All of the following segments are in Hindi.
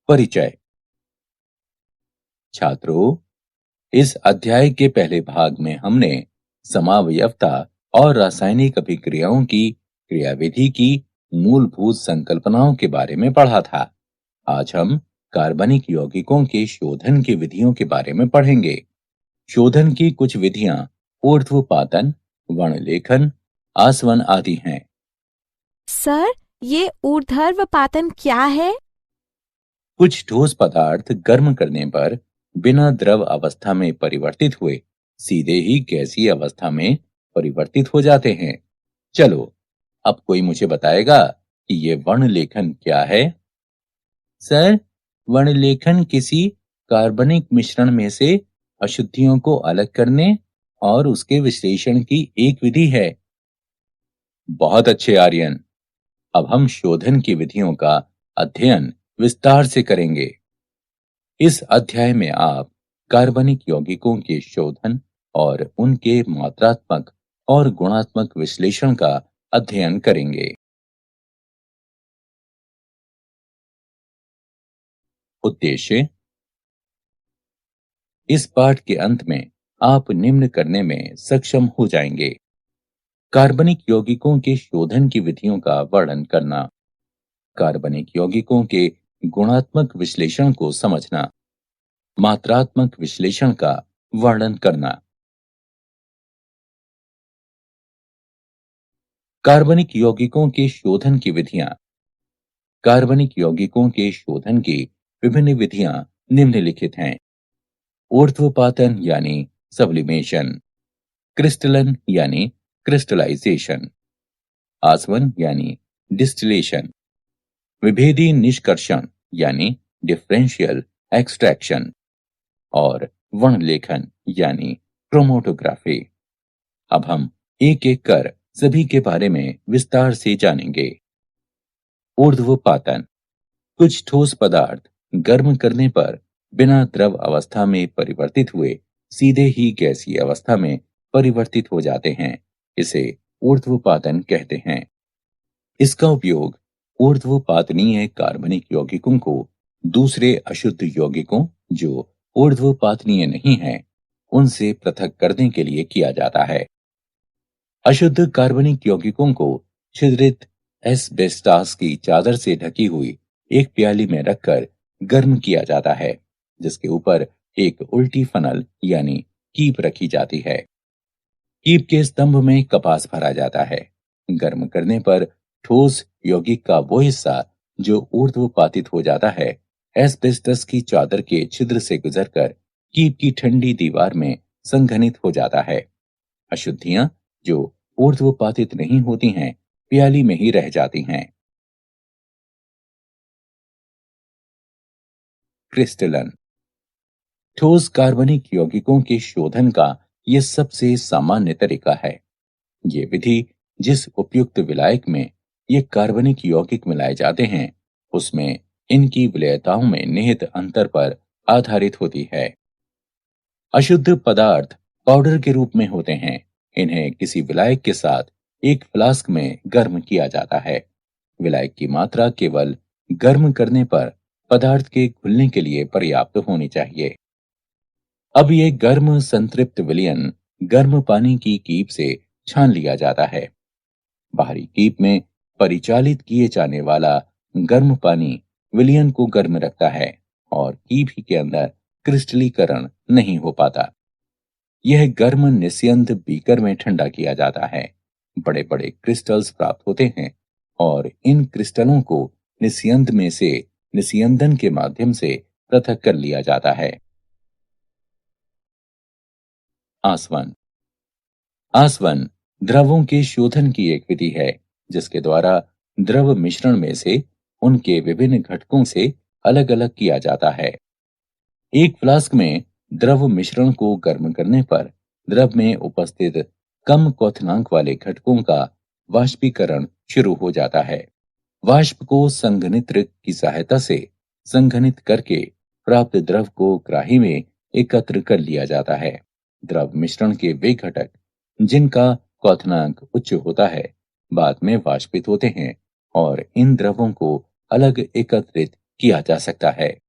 परिचय। छात्रों, इस अध्याय के पहले भाग में हमने समावयवता और रासायनिक अभिक्रियाओं की क्रियाविधि की मूलभूत संकल्पनाओं के बारे में पढ़ा था। आज हम कार्बनिक यौगिकों के शोधन की विधियों के बारे में पढ़ेंगे। शोधन की कुछ विधियां ऊर्ध्वपातन, वर्णलेखन, आसवन आदि हैं। सर, ये ऊर्ध्वपातन क्या है? कुछ ठोस पदार्थ गर्म करने पर बिना द्रव अवस्था में परिवर्तित हुए सीधे ही गैसीय अवस्था में परिवर्तित हो जाते हैं। चलो, अब कोई मुझे बताएगा कि ये वर्णलेखन क्या है? सर, वर्णलेखन किसी कार्बनिक मिश्रण में से अशुद्धियों को अलग करने और उसके विश्लेषण की एक विधि है। बहुत अच्छे आर्यन। अब हम शोधन की विधियों का अध्ययन विस्तार से करेंगे। इस अध्याय में आप कार्बनिक यौगिकों के शोधन और उनके मात्रात्मक और गुणात्मक विश्लेषण का अध्ययन करेंगे। उद्देश्य। इस पाठ के अंत में आप निम्न करने में सक्षम हो जाएंगे: कार्बनिक यौगिकों के शोधन की विधियों का वर्णन करना, कार्बनिक यौगिकों के गुणात्मक विश्लेषण को समझना, मात्रात्मक विश्लेषण का वर्णन करना। कार्बनिक यौगिकों के शोधन की विधियां। कार्बनिक यौगिकों के शोधन की विभिन्न विधियां निम्नलिखित हैं: ऊर्ध्वपातन यानी सब्लिमेशन, क्रिस्टलन यानी क्रिस्टलाइजेशन, आसवन यानी डिस्टिलेशन, विभेदी निष्कर्षण यानी डिफरेंशियल एक्सट्रैक्शन और वर्णलेखन यानी क्रोमैटोग्राफी। अब हम एक एक कर सभी के बारे में विस्तार से जानेंगे। ऊर्ध्वपातन। कुछ ठोस पदार्थ गर्म करने पर बिना द्रव अवस्था में परिवर्तित हुए सीधे ही गैसीय अवस्था में परिवर्तित हो जाते हैं। इसे ऊर्ध्वपातन कहते हैं। इसका उपयोग ऊर्ध्वपातनीय कार्बनिक यौगिकों को दूसरे अशुद्ध यौगिकों जो ऊर्ध्वपातनीय नहीं हैं, उनसे पृथक करने के लिए किया जाता है। अशुद्ध कार्बनिक यौगिकों को छिद्रित एस्बेस्टास की चादर से ढकी हुई एक प्याली में रखकर गर्म किया जाता है, जिसके ऊपर एक उल्टी फनल यानी कीप रखी जाती है। कीप के स्तंभ में कपास भरा जाता है। गर्म करने पर ठोस यौगिक का वो हिस्सा जो ऊर्ध्वपातित हो जाता है, एस्बेस्टस की चादर के छिद्र से गुजरकर कीप की ठंडी दीवार में संघनित हो जाता है। अशुद्धियां जो ऊर्ध्वपातित नहीं होती हैं, प्याली में ही रह जाती हैं। क्रिस्टलन। ठोस कार्बनिक यौगिकों के शोधन का यह सबसे सामान्य तरीका है। ये विधि जिस उपयुक्त विलायक में ये कार्बनिक यौगिक मिलाए जाते हैं, उसमें इनकी विलेयताओं में निहित अंतर पर आधारित होती है। अशुद्ध पदार्थ पाउडर के रूप में होते हैं। इन्हें किसी विलायक के साथ एक फ्लास्क में गर्म किया जाता है। विलायक की मात्रा केवल गर्म करने पर पदार्थ के घुलने के लिए पर्याप्त होनी चाहिए। अब ये गर्म संतृप्त विलयन गर्म पानी की कीप से छान लिया जाता है। बाहरी कीप में परिचालित किए जाने वाला गर्म पानी विलयन को गर्म रखता है और कीप ही के अंदर क्रिस्टलीकरण नहीं हो पाता। यह गर्म निस्यंद बीकर में ठंडा किया जाता है। बड़े बड़े क्रिस्टल्स प्राप्त होते हैं और इन क्रिस्टलों को निस्यंद में से निस्यंदन के माध्यम से पृथक कर लिया जाता है। आसवन। आसवन द्रवों के शोधन की एक विधि है, जिसके द्वारा द्रव मिश्रण में से उनके विभिन्न घटकों से अलग अलग किया जाता है। एक फ्लास्क में द्रव मिश्रण को गर्म करने पर द्रव में उपस्थित कम क्वथनांक वाले घटकों का वाष्पीकरण शुरू हो जाता है। वाष्प को संघनित्र की सहायता से संघनित करके प्राप्त द्रव को ग्राही में एकत्र कर लिया जाता है। द्रव मिश्रण के वे घटक जिनका क्वथनांक उच्च होता है, बाद में वाष्पित होते हैं और इन द्रवों को अलग एकत्रित किया जा सकता है।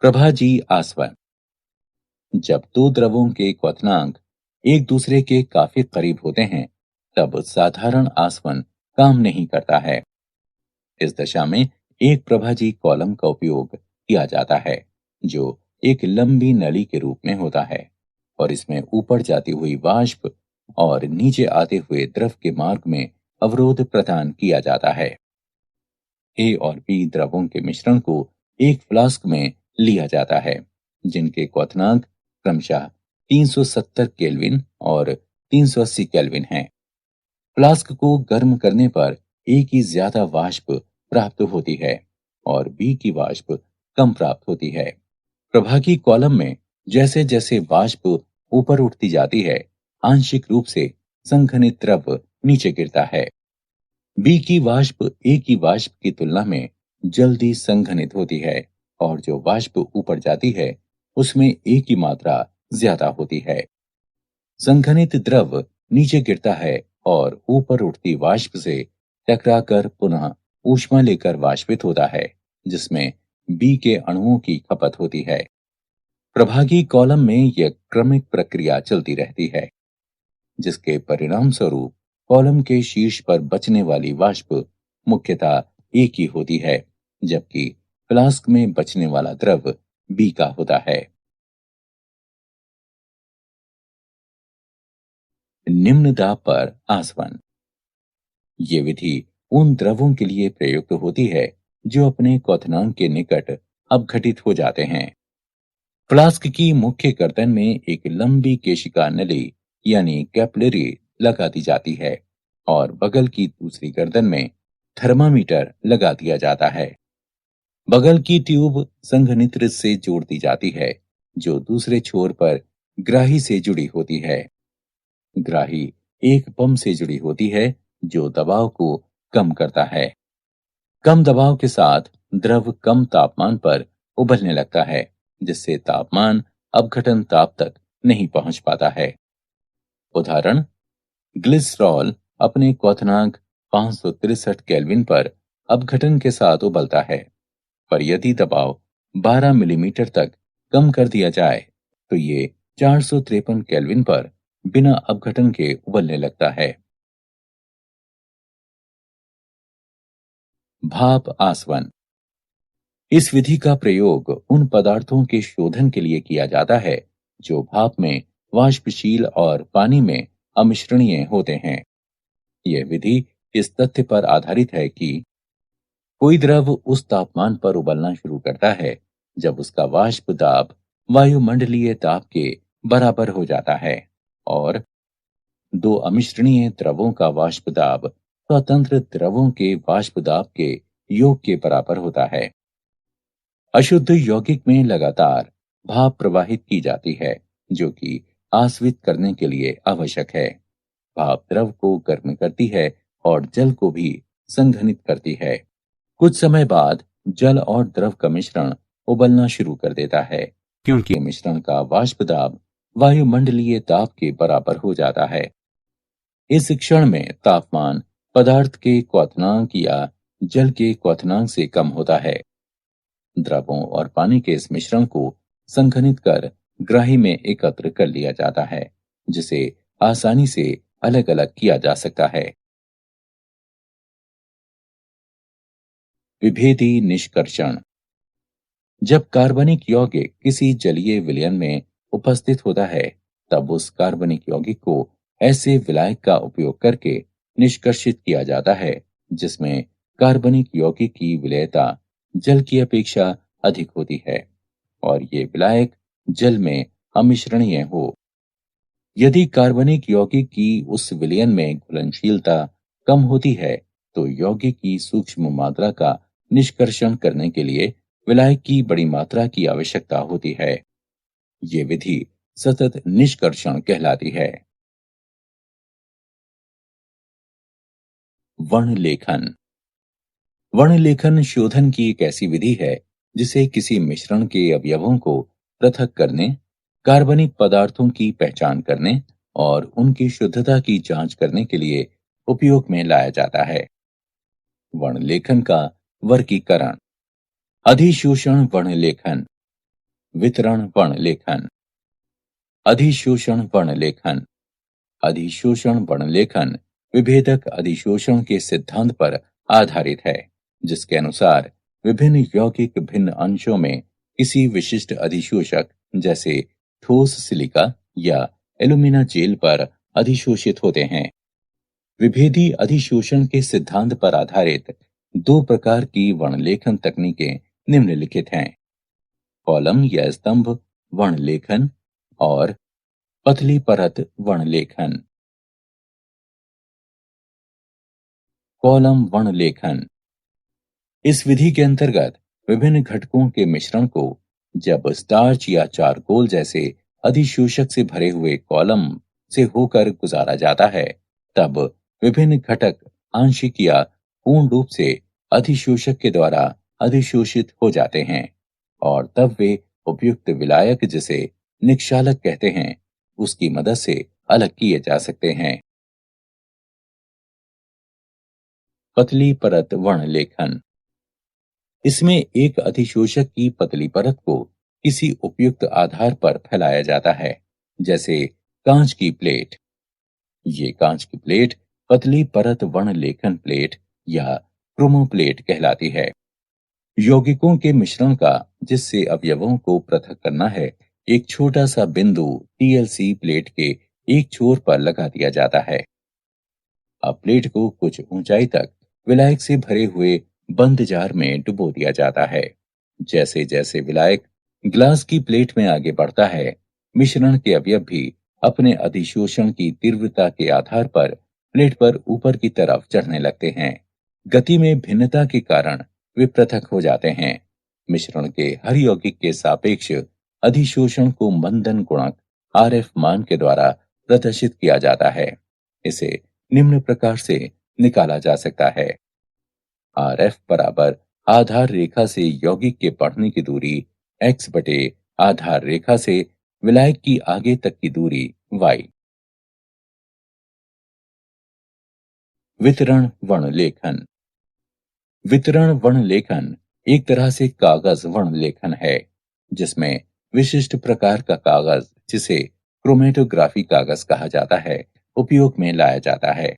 प्रभाजी आसवन। जब दो द्रवों के क्वथनांक एक दूसरे के काफी करीब होते हैं, तब साधारण आसवन काम नहीं करता है। इस दशा में एक प्रभाजी कॉलम का उपयोग किया जाता है, जो एक लंबी नली के रूप में होता है और इसमें ऊपर जाती हुई वाष्प और नीचे आते हुए द्रव के मार्ग में अवरोध प्रदान किया जाता है। ए और बी द्रवों के मिश्रण को एक फ्लास्क में लिया जाता है, जिनके क्वथनांक क्रमशः 370 केल्विन और 380 केल्विन हैं। फ्लास्क को गर्म करने पर ए की ज्यादा वाष्प प्राप्त होती है और बी की वाष्प कम प्राप्त होती है। प्रभागी कॉलम में जैसे जैसे वाष्प ऊपर उठती जाती है, आंशिक रूप से संघनित द्रव नीचे गिरता है। बी की वाष्प ए की वाष्प की तुलना में जल्दी संघनित होती है और जो वाष्प ऊपर जाती है उसमें ए की मात्रा ज्यादा होती है। संघनित द्रव नीचे गिरता है और ऊपर उठती वाष्प से टकराकर पुनः ऊष्मा लेकर वाष्पित होता है, जिसमें बी के अणुओं की खपत होती है। प्रभागी कॉलम में यह क्रमिक प्रक्रिया चलती रहती है, जिसके परिणाम स्वरूप कॉलम के शीर्ष पर बचने वाली वाष्प मुख्यतः ए की होती है, जबकि फ्लास्क में बचने वाला द्रव बी का होता है। निम्न दाब पर आसवन। ये विधि उन द्रवों के लिए प्रयुक्त होती है जो अपने क्वथनांक के निकट अपघटित हो जाते हैं। फ्लास्क की मुख्य गर्दन में एक लंबी केशिका नली यानी कैपिलरी लगा दी जाती है और बगल की दूसरी गर्दन में थर्मामीटर लगा दिया जाता है। बगल की ट्यूब संघनित्र से जोड़ दी जाती है, जो दूसरे छोर पर ग्राही से जुड़ी होती है। ग्राही एक पंप से जुड़ी होती है, जो दबाव को कम करता है। कम दबाव के साथ द्रव कम तापमान पर उबलने लगता है, जिससे तापमान अपघटन ताप तक नहीं पहुंच पाता है। उदाहरण, ग्लिसरॉल अपने क्वथनांक 563 केल्विन पर अपघटन के साथ उबलता है, पर यदि दबाव 12 मिलीमीटर तक कम कर दिया जाए तो ये 453 केल्विन पर बिना अपघटन के उबलने लगता है। भाप आसवन। इस विधि का प्रयोग उन पदार्थों के शोधन के लिए किया जाता है जो भाप में वाष्पशील और पानी में अमिश्रणीय होते हैं। यह विधि इस तथ्य पर आधारित है कि कोई द्रव उस तापमान पर उबलना शुरू करता है जब उसका वाष्प दाब वायुमंडलीय दाब के बराबर हो जाता है और दो अमिश्रणीय द्रवों का वाष्प दाब स्वतंत्र द्रवों के वाष्प दाब के योग के बराबर होता है। अशुद्ध यौगिक में लगातार भाप प्रवाहित की जाती है, जो कि आस्वित करने के लिए आवश्यक है। भाप द्रव को गर्म करती है और जल को भी संघनित करती है। कुछ समय बाद जल और द्रव का मिश्रण उबलना शुरू कर देता है, क्योंकि मिश्रण का वाष्प दाब वायुमंडलीय दाब के बराबर हो जाता है। इस क्षण में तापमान पदार्थ के क्वथनांक या जल के क्वथनांक से कम होता है। द्रवों और पानी के इस मिश्रण को संघनित कर ग्राही में एकत्र कर लिया जाता है, जिसे आसानी से अलग अलग किया जा सकता है। विभेदी निष्कर्षण। जब कार्बनिक यौगिक किसी जलीय विलयन में उपस्थित होता है, तब उस कार्बनिक यौगिक को ऐसे विलायक का उपयोग करके निष्कर्षित किया जाता है जिसमें कार्बनिक यौगिक की विलेयता जल की अपेक्षा अधिक होती है और ये विलायक जल में अमिश्रणीय हो। यदि कार्बनिक यौगिक की उस विलयन में घुलनशीलता कम होती है, तो यौगिक की सूक्ष्म मात्रा का निष्कर्षण करने के लिए विलायक की बड़ी मात्रा की आवश्यकता होती है। ये विधि सतत निष्कर्षण कहलाती है। वर्णलेखन। वर्णलेखन शोधन की एक ऐसी विधि है जिसे किसी मिश्रण के अवयवों को पृथक करने, कार्बनिक पदार्थों की पहचान करने और उनकी शुद्धता की जांच करने के लिए उपयोग में लाया जाता है। वर्णलेखन का वर्गीकरण। अधिशोषण वर्णलेखन, वितरण वर्णलेखन। अधिशोषण वर्णलेखन। अधिशोषण वर्णलेखन विभेदक अधिशोषण के सिद्धांत पर आधारित है, जिसके अनुसार विभिन्न यौगिक भिन्न अंशों में किसी विशिष्ट अधिशोषक जैसे ठोस सिलिका या एल्यूमिना जेल पर अधिशोषित होते हैं। विभेदी अधिशोषण के सिद्धांत पर आधारित दो प्रकार की वर्णलेखन तकनीकें निम्नलिखित हैं: कॉलम या स्तंभ वर्णलेखन और पतली परत वर्णलेखन। कॉलम वर्णलेखन। इस विधि के अंतर्गत विभिन्न घटकों के मिश्रण को जब स्टार्च या चारकोल जैसे अधिशोषक से भरे हुए कॉलम से होकर गुजारा जाता है, तब विभिन्न घटक आंशिक या पूर्ण रूप से अधिशोषक के द्वारा अधिशोषित हो जाते हैं और तब वे उपयुक्त विलायक, जिसे निक्षालक कहते हैं, उसकी मदद से अलग किए जा सकते हैं। पतली परत वर्णलेखन। इसमें एक अधिशोषक की पतली परत को किसी उपयुक्त आधार पर फैलाया जाता है, जैसे कांच की प्लेट। ये कांच की प्लेट पतली परत वर्णलेखन प्लेट या क्रोमोप्लेट कहलाती है। यौगिकों के मिश्रण का जिससे अवयवों को पृथक करना है, एक छोटा सा बिंदु टीएलसी प्लेट के एक छोर पर लगा दिया जाता है। अब प्लेट को कुछ ऊंचाई तक विलायक से भरे हुए बंद जार में डुबो दिया जाता है। जैसे जैसे विलायक ग्लास की प्लेट में आगे बढ़ता है, मिश्रण के अवयव भी अपने अधिशोषण की तीव्रता के आधार पर प्लेट पर ऊपर की तरफ चढ़ने लगते हैं। गति में भिन्नता के कारण वे पृथक हो जाते हैं। मिश्रण के हर यौगिक के सापेक्ष अधिशोषण को मंदन गुणक आरएफ मान के द्वारा प्रदर्शित किया जाता है। इसे निम्न प्रकार से निकाला जा सकता है: आरएफ बराबर आधार रेखा से यौगिक के बढ़ने की दूरी x बटे आधार रेखा से विलायक की आगे तक की दूरी y। वितरण वर्णलेखन। वितरण वर्णलेखन एक तरह से कागज वर्णलेखन है, जिसमें विशिष्ट प्रकार का कागज, जिसे क्रोमेटोग्राफी कागज कहा जाता है, उपयोग में लाया जाता है।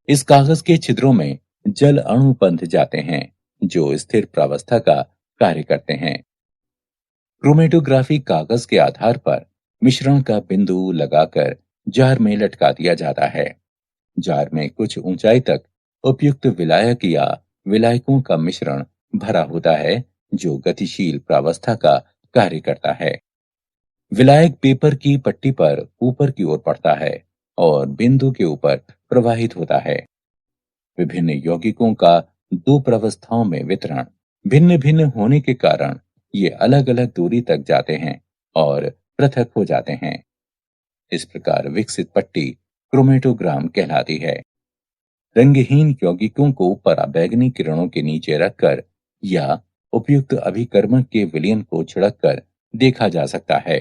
इस कागज के छिद्रों में जल अणु बंध जाते हैं, जो स्थिर प्रावस्था का कार्य करते हैं। क्रोमेटोग्राफी कागज के आधार पर मिश्रण का बिंदु लगाकर जार में लटका दिया जाता है। जार में कुछ ऊंचाई तक उपयुक्त विलायक या विलायकों का मिश्रण भरा होता है, जो गतिशील प्रावस्था का कार्य करता है। विलायक पेपर की पट्टी पर ऊपर की ओर बढ़ता है और बिंदु के ऊपर प्रवाहित होता है। विभिन्न यौगिकों का दो प्रावस्थाओं में वितरण भिन्न भिन्न होने के कारण ये अलग अलग दूरी तक जाते हैं और पृथक हो जाते हैं। इस प्रकार विकसित पट्टी क्रोमेटोग्राम कहलाती है। रंगहीन यौगिकों को पराबैंगनी किरणों के नीचे रखकर या उपयुक्त अभिकर्मक के विलयन को छिड़ककर देखा जा सकता है।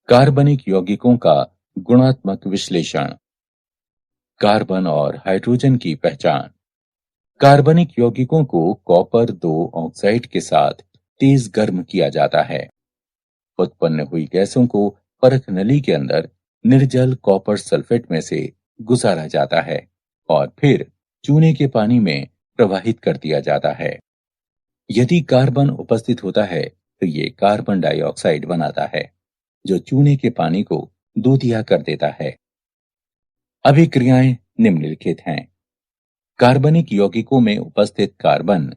कार्बनिक यौगिकों का गुणात्मक विश्लेषण। कार्बन और हाइड्रोजन की पहचान। कार्बनिक यौगिकों को कॉपर 2 ऑक्साइड के साथ तेज गर्म किया जाता है। उत्पन्न हुई गैसों को परख नली के अंदर निर्जल कॉपर सल्फेट में से गुजारा जाता है और फिर चूने के पानी में प्रवाहित कर दिया जाता है। यदि कार्बन उपस्थित होता है तो ये कार्बन डाइऑक्साइड बनाता है, जो चूने के पानी को दूधिया कर देता है। अभिक्रियाएं निम्नलिखित हैं: कार्बनिक यौगिकों में उपस्थित कार्बन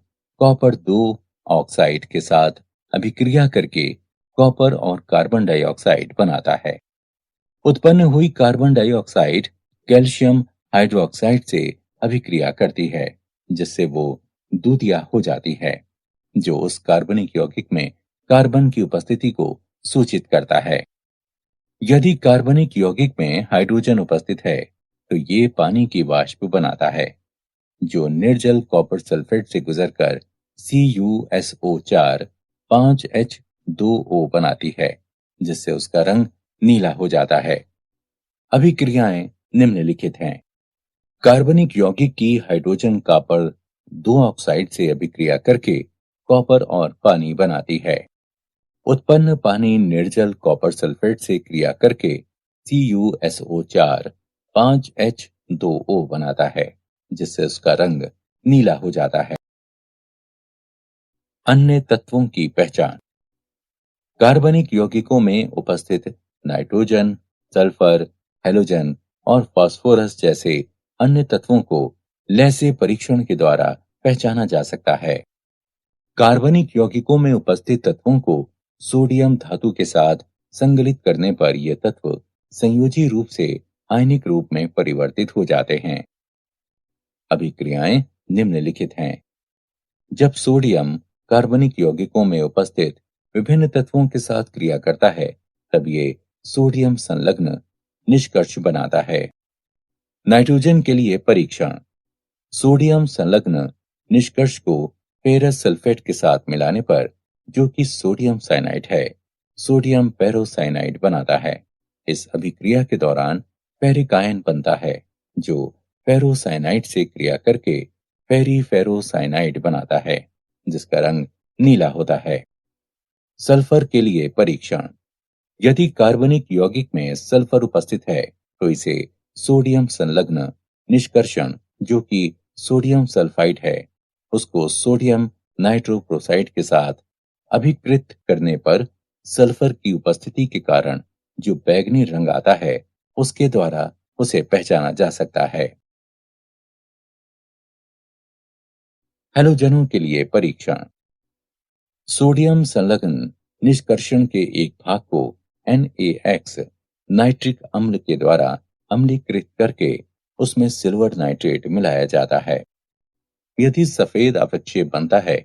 कॉपर 2 ऑक्साइड के साथ अभिक्रिया करके कॉपर और कार्बन डाइऑक्साइड बनाता है। उत्पन्न हुई कार्बन डाइऑक्साइड कैल्शियम हाइड्रोक्साइड से अभिक्रिया करती है, जिससे वो दूधिया हो जाती है, जो उस कार्बनिक यौगिक में कार्बन की उपस्थिति को सूचित करता है। यदि कार्बनिक यौगिक में हाइड्रोजन उपस्थित है तो ये पानी की वाष्प बनाता है, जो निर्जल कॉपर सल्फेट से गुजरकर CuSO4 5H2O बनाती है, जिससे उसका रंग नीला हो जाता है। अभिक्रियाएं निम्नलिखित हैं। कार्बनिक यौगिक की हाइड्रोजन कॉपर दो ऑक्साइड से अभिक्रिया करके कॉपर और पानी बनाती है। उत्पन्न पानी निर्जल कॉपर सल्फेट से क्रिया करके CuSO4 5H2O बनाता है, जिससे उसका रंग नीला हो जाता है। अन्य तत्वों की पहचान। कार्बनिक यौगिकों में उपस्थित नाइट्रोजन, सल्फर, हैलोजन और फास्फोरस जैसे अन्य तत्वों को लैसे परीक्षण के द्वारा पहचाना जा सकता है। कार्बनिक यौगिकों में उपस्थित तत्वों को सोडियम धातु के साथ संगलित करने पर ये तत्व संयोजी रूप से आयनिक रूप में परिवर्तित हो जाते हैं। अभिक्रियाएं निम्नलिखित हैं। जब सोडियम कार्बनिक यौगिकों में उपस्थित विभिन्न तत्वों के साथ क्रिया करता है, तब ये सोडियम संलग्न निष्कर्ष बनाता है। नाइट्रोजन के लिए परीक्षण। सोडियम संलग्न निष्कर्ष को फेरस सल्फेट के साथ मिलाने पर, जो कि सोडियम साइनाइड है, सोडियम पेरोसाइनाइड बनाता है। इस अभिक्रिया के दौरान फेरिक आयन बनता है, जो फेरोसाइनाइड से क्रिया करके फेरी फेरोसाइनाइड बनाता है, जिसका रंग नीला होता है। सल्फर के लिए परीक्षण। यदि कार्बनिक यौगिक में सल्फर उपस्थित है, तो इसे सोडियम संलग्न निष्कर्षण, जो कि सोडियम सल्फाइड है, उसको सोडियम नाइट्रोक्लोराइड के साथ अभिकृत करने पर सल्फर की उपस्थिति के कारण जो बैंगनी रंग आता है, उसके द्वारा उसे पहचाना जा सकता है। हैलोजनों के लिए परीक्षण। सोडियम संलग्न निष्कर्षण के एक भाग को NaX नाइट्रिक अम्ल के द्वारा अम्लीकृत करके उसमें सिल्वर नाइट्रेट मिलाया जाता है। यदि सफेद अपक्षेप बनता है,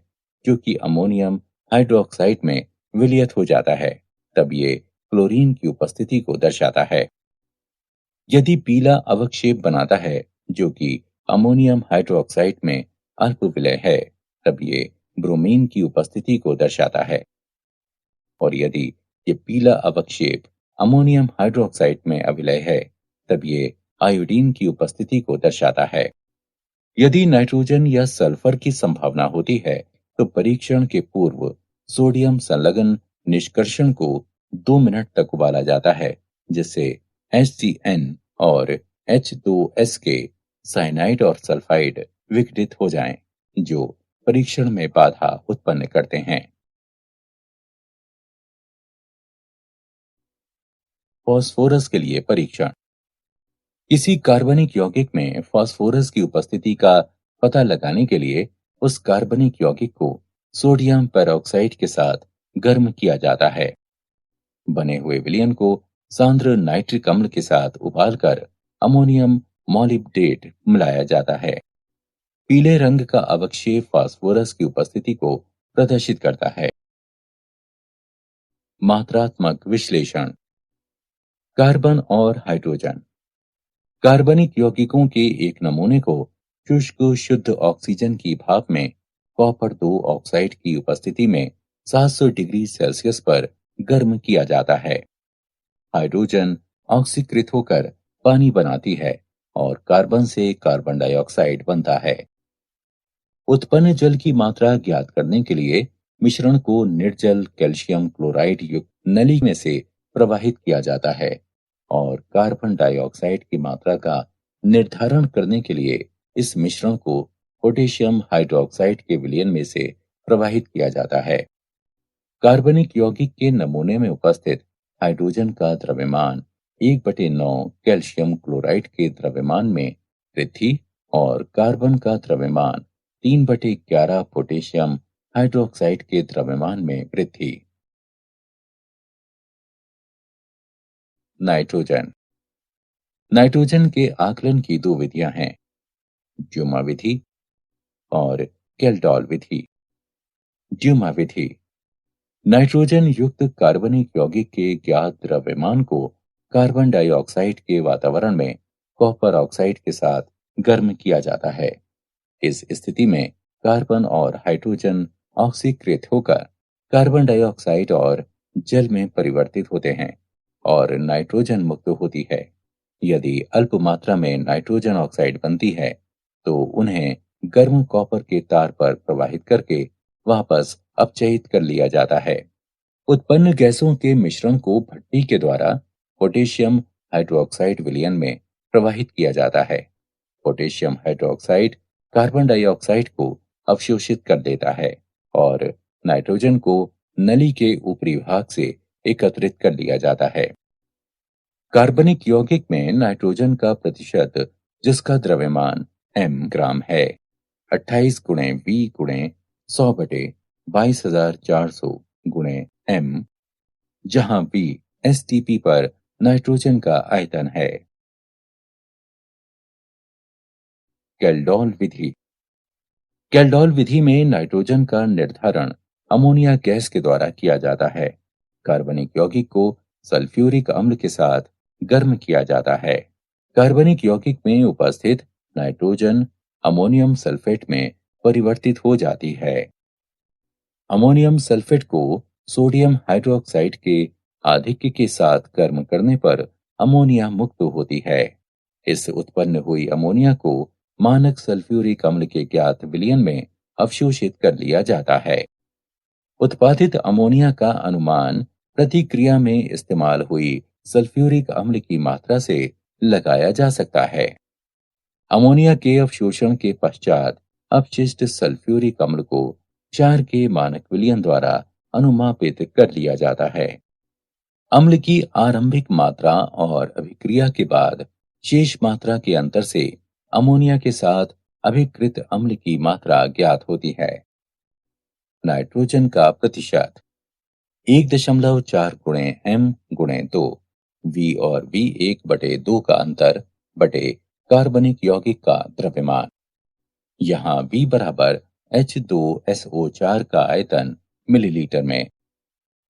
जो कि अमोनियम हाइड्रोक्साइड में विलयित हो जाता है, तब ये क्लोरीन की उपस्थिति को दर्शाता है। यदि पीला अवक्षेप बनाता है, जो कि अमोनियम हाइड्रोक्साइड में अल्प विलय है, तब ये ब्रोमीन की उपस्थिति को दर्शाता है। और यदि ये पीला अवक्षेप अमोनियम हाइड्रोक्साइड में अविलय है, तब ये आयोडीन की उपस्थिति को दर्शाता है। यदि नाइट्रोजन या सल्फर की संभावना होती है, तो परीक्षण के पूर्व सोडियम संलग्न निष्कर्षण को 2 मिनट तक उबाला जाता है, जिससे HCN और H2S के साइनाइड और सल्फाइड विघटित हो जाएं, जो परीक्षण में बाधा उत्पन्न करते हैं। फास्फोरस के लिए परीक्षण। किसी कार्बनिक यौगिक में फास्फोरस की उपस्थिति का पता लगाने के लिए उस कार्बनिक यौगिक को सोडियम पेरोक्साइड के साथ गर्म किया जाता है। बने हुए विलयन को सांद्र नाइट्रिक अम्ल के साथ उबालकर अमोनियम मॉलिब्डेट मिलाया जाता है। पीले रंग का अवक्षेप फास्फोरस की उपस्थिति को प्रदर्शित करता है। मात्रात्मक विश्लेषण। कार्बन और हाइड्रोजन। कार्बनिक यौगिकों के एक नमूने को शुष्क शुद्ध ऑक्सीजन की भाप में कॉपर 2 ऑक्साइड की उपस्थिति में 700 डिग्री सेल्सियस पर गर्म किया जाता है। हाइड्रोजन ऑक्सीकृत होकर पानी बनाती है और कार्बन से कार्बन डाइऑक्साइड बनता है। उत्पन्न जल की मात्रा ज्ञात करने के लिए मिश्रण को निर्जल कैल्शियम क्लोराइड युक्त नली में से प्रवाहित किया जाता है और कार्बन डाइऑक्साइड की मात्रा का निर्धारण करने के लिए इस मिश्रण को पोटेशियम हाइड्रोक्साइड के विलयन में से प्रवाहित किया जाता है। कार्बनिक यौगिक के नमूने में उपस्थित हाइड्रोजन का द्रव्यमान 1/9 कैल्शियम क्लोराइड के द्रव्यमान में वृद्धि और कार्बन का द्रव्यमान 3/11 पोटेशियम हाइड्रोक्साइड के द्रव्यमान में वृद्धि। नाइट्रोजन। नाइट्रोजन के आकलन की 2 विधियां हैं, ड्यूमा विधि और केल्डॉल विधि। ड्यूमा विधि नाइट्रोजन युक्त कार्बनिक यौगिक के ज्ञात द्रव्यमान को कार्बन डाइऑक्साइड के वातावरण में कॉपर ऑक्साइड के साथ गर्म किया जाता है। इस स्थिति में कार्बन और हाइड्रोजन ऑक्सीकृत होकर कार्बन डाइऑक्साइड और जल में परिवर्तित होते हैं और नाइट्रोजन मुक्त होती है। यदि अल्प मात्रा में नाइट्रोजन ऑक्साइड बनती है तो उन्हें गर्म कॉपर के तार पर प्रवाहित करके वापस अपचयित कर लिया जाता है। उत्पन्न गैसों के मिश्रण को भट्टी के द्वारा पोटेशियम हाइड्रोक्साइड विलयन में प्रवाहित किया जाता है। पोटेशियम हाइड्रोक्साइड कार्बन डाइऑक्साइड को अवशोषित कर देता है और नाइट्रोजन को नली के ऊपरी भाग से एकत्रित कर लिया जाता है। कार्बनिक यौगिक में नाइट्रोजन का प्रतिशत, जिसका द्रव्यमान m ग्राम है, 28 गुणे V गुणे 100 बटे 22,400 गुणे m, जहां V एसटीपी पर नाइट्रोजन का आयतन है। कैल्डोल विधि। कैल्डोल विधि में नाइट्रोजन का निर्धारण अमोनिया गैस के द्वारा किया जाता है। कार्बनिक यौगिक को सल्फ्यूरिक अम्ल के साथ गर्म किया जाता है। कार्बनिक यौगिक में उपस्थित नाइट्रोजन अमोनियम सल्फेट में परिवर्तित हो जाती है। अमोनियम सल्फेट को सोडियम हाइड्रोक्साइड के आधिक्य के साथ गर्म करने पर अमोनिया मुक्त होती है। इस उत्पन्न हुई अमोनिया को मानक सल्फ्यूरिक अम्ल के ज्ञात विलयन में अवशोषित कर लिया जाता है। उत्पादित अमोनिया का अनुमान प्रतिक्रिया में इस्तेमाल हुई सल्फ्यूरिक अम्ल की मात्रा से लगाया जा सकता है। अमोनिया के अवशोषण के पश्चात अपशिष्ट सल्फ्यूरिक अम्ल को 4 के मानक विलयन द्वारा अनुमापित कर लिया जाता है। अम्ल की आरंभिक मात्रा और अभिक्रिया के बाद शेष मात्रा के अंतर से अमोनिया के साथ अभिकृत अम्ल की मात्रा ज्ञात होती है। नाइट्रोजन का प्रतिशत 1.4 गुणे m गुणे 2, V और V1/2 का अंतर बटे कार्बनिक यौगिक का द्रव्यमान। यहाँ V बराबर H2SO4 का आयतन मिलीलीटर में,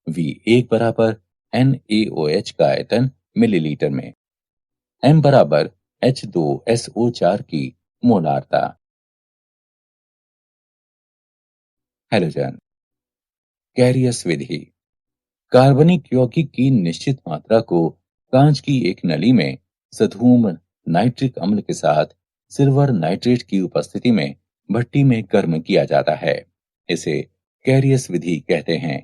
V1 बराबर NaOH का आयतन मिलीलीटर में, m बराबर H2SO4 की मोलारता। हैलोजन। कैरियस विधि। कार्बनिक यौगिक की निश्चित मात्रा को कांच की एक नली में सधूम नाइट्रिक अम्ल के साथ सिल्वर नाइट्रेट की उपस्थिति में भट्टी में गर्म किया जाता है। इसे कैरियस विधि कहते हैं।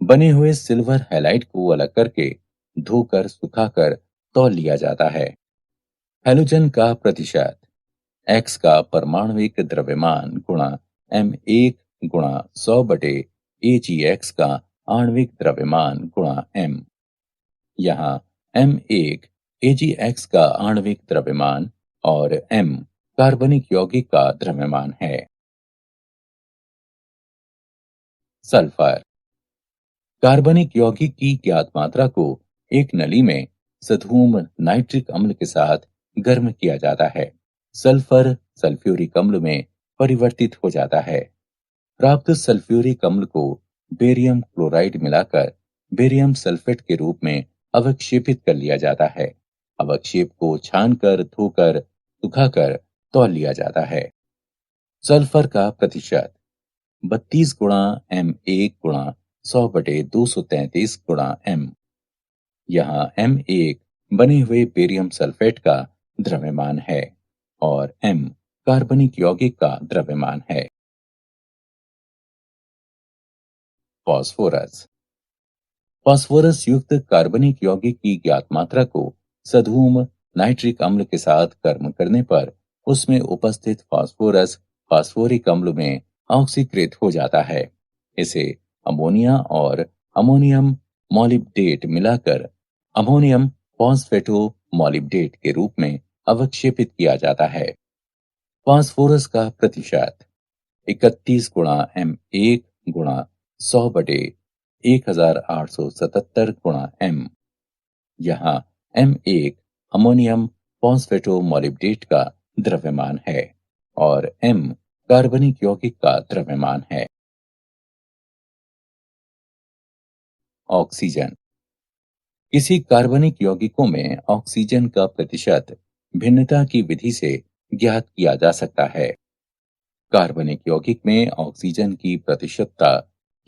बने हुए सिल्वर हैलाइड को अलग करके धोकर सुखाकर तौल लिया जाता है। हैलोजन का प्रतिशत x का परमाणविक द्रव्यमान गुणा m1 गुणा 100 बटे Ag(x) का आणविक द्रव्यमान गुणा m। यहाँ m1 Ag(x) का आणविक द्रव्यमान और m कार्बनिक यौगिक का द्रव्यमान है। सल्फर। कार्बनिक यौगिक की ज्ञात मात्रा को एक नली में सधूम नाइट्रिक अम्ल के साथ गर्म किया जाता है। सल्फर सल्फ्यूरिक अम्ल में परिवर्तित हो जाता है। प्राप्त सल्फ्यूरिक अम्ल को बेरियम क्लोराइड मिलाकर बेरियम सल्फेट के रूप में अवक्षेपित कर लिया जाता है। अवक्षेप को छानकर धोकर सुखाकर तौल लिया जाता है। सल्फर का प्रतिशत 32 गुणा m1 गुणा 100 बटे 233 गुणा m। यहाँ m1 बने हुए बेरियम सल्फेट का द्रव्यमान है और m कार्बनिक यौगिक का द्रव्यमान है। फास्फोरस। फास्फोरस युक्त कार्बनिक यौगिक की ज्ञात मात्रा को सधूम नाइट्रिक अम्ल के साथ गर्म करने पर उसमें उपस्थित फास्फोरस फास्फोरिक अम्ल में ऑक्सीकृत हो जाता है। इसे अमोनिया और अमोनियम मॉलिब्डेट मिलाकर अमोनियम फॉस्फेटो मॉलिब्डेट के रूप में अवक्षेपित किया जाता है। फास्फोरस का प्रतिशत 31 गुणा m1 गुणा 100 बटे 1877 गुणा m। यहाँ m1 अमोनियम फॉस्फेटो मॉलिब्डेट का द्रव्यमान है और m कार्बनिक यौगिक का द्रव्यमान है। ऑक्सीजन। किसी कार्बनिक यौगिकों में ऑक्सीजन का प्रतिशत भिन्नता की विधि से ज्ञात किया जा सकता है। कार्बनिक यौगिक में ऑक्सीजन की प्रतिशतता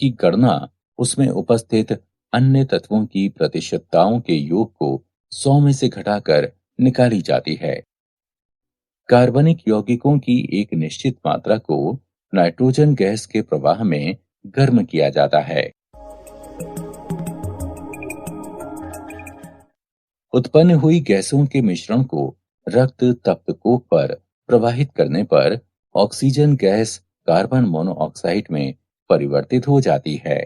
की गणना उसमें उपस्थित अन्य तत्वों की प्रतिशतताओं के योग को 100 में से घटाकर निकाली जाती है। कार्बनिक यौगिकों की एक निश्चित मात्रा को नाइट्रोजन गैस के प्रवाह में गर्म किया जाता है। उत्पन्न हुई गैसों के मिश्रण को रक्त तप्तकोप पर प्रवाहित करने पर ऑक्सीजन गैस कार्बन मोनोऑक्साइड में परिवर्तित हो जाती है।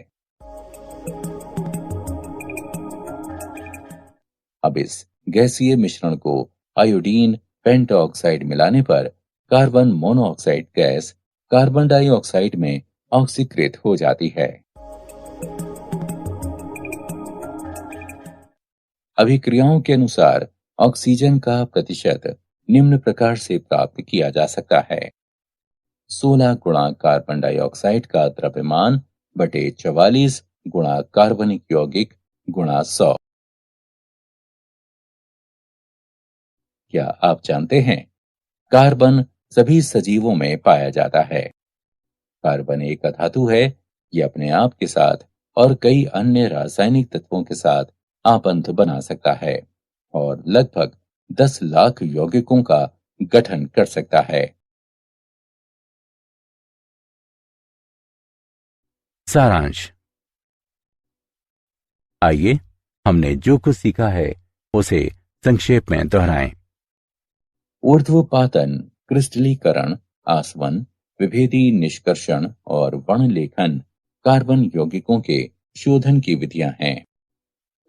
अब इस गैसीय मिश्रण को आयोडीन पेंटॉक्साइड मिलाने पर carbon monoxide gas carbon dioxide में ऑक्सीकृत हो जाती है। अभिक्रियाओं के अनुसार ऑक्सीजन का प्रतिशत निम्न प्रकार से प्राप्त किया जा सकता है: 16 गुणा कार्बन डाइऑक्साइड का द्रव्यमान बटे 44 गुणा कार्बनिक यौगिक गुणा 100। क्या आप जानते हैं कार्बन सभी सजीवों में पाया जाता है? कार्बन एक अधातु है। ये अपने आप के साथ और कई अन्य रासायनिक तत्वों के साथ आपंत बना सकता है और लगभग 10 लाख यौगिकों का गठन कर सकता है। सारांश। आइए हमने जो कुछ सीखा है उसे संक्षेप में दोहराएं। ऊर्ध्वपातन, क्रिस्टलीकरण, आसवन, विभेदी निष्कर्षण और वर्णलेखन कार्बन यौगिकों के शोधन की विधियां हैं।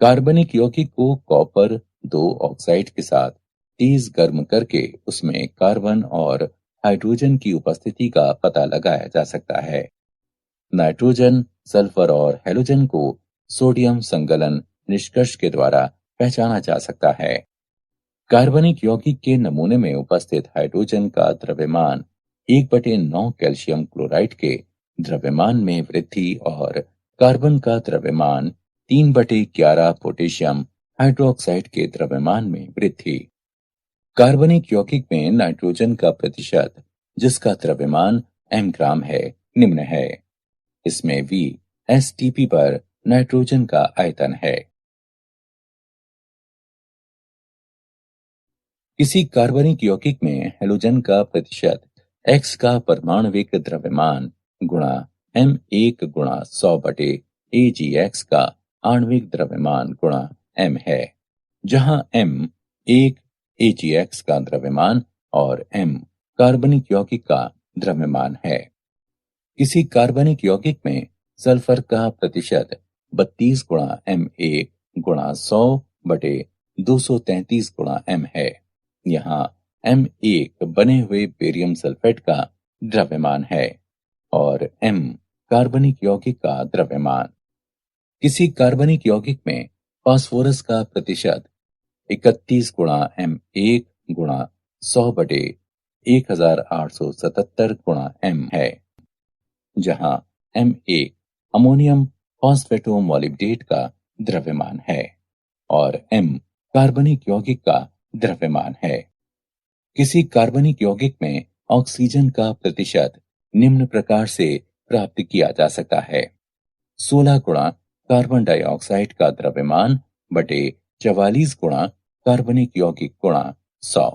कार्बनिक यौगिक को कॉपर 2 ऑक्साइड के साथ तेज गर्म करके उसमें कार्बन और हाइड्रोजन की उपस्थिति का पता लगाया जा सकता है। नाइट्रोजन, सल्फर और हैलोजन को सोडियम संगलन निष्कर्ष के द्वारा पहचाना जा सकता है। कार्बनिक यौगिक के नमूने में उपस्थित हाइड्रोजन का द्रव्यमान 1/9 कैल्शियम क्लोराइड के द्रव्यमान में वृद्धि और कार्बन का द्रव्यमान 3/11 पोटेशियम हाइड्रोक्साइड के द्रव्यमान में वृद्धि। कार्बनिक यौगिक में नाइट्रोजन का प्रतिशत, जिसका द्रव्यमान m ग्राम है, निम्न है। इसमें V STP पर नाइट्रोजन का आयतन है। किसी कार्बनिक यौगिक में हैलोजन का प्रतिशत X का परमाणविक द्रव्यमान गुणा M1 गुणा 100 बटे AgX का आणविक द्रव्यमान गुणा M है, जहां M 1 AgX का द्रव्यमान और M कार्बनिक यौगिक का द्रव्यमान है। किसी कार्बनिक यौगिक में सल्फर का प्रतिशत 32 गुणा M1 गुणा 100 बटे 233 गुणा M है। यहाँ M1 बने हुए बेरियम सल्फेट का द्रव्यमान है और M कार्बनिक यौगिक का द्रव्यमान। किसी कार्बनिक यौगिक में फास्फोरस का प्रतिशत 31 गुणा M1 गुणा 100 बटे 1877 गुणा M है, जहां M1 अमोनियम फॉस्फेटोमोलिब्डेट का द्रव्यमान है और M कार्बनिक यौगिक का द्रव्यमान है। किसी कार्बनिक यौगिक में ऑक्सीजन का प्रतिशत निम्न प्रकार से प्राप्त किया जा सकता है: 16 गुणा कार्बन डाइऑक्साइड का द्रव्यमान बटे 44 गुणा कार्बनिक यौगिक गुणा 100।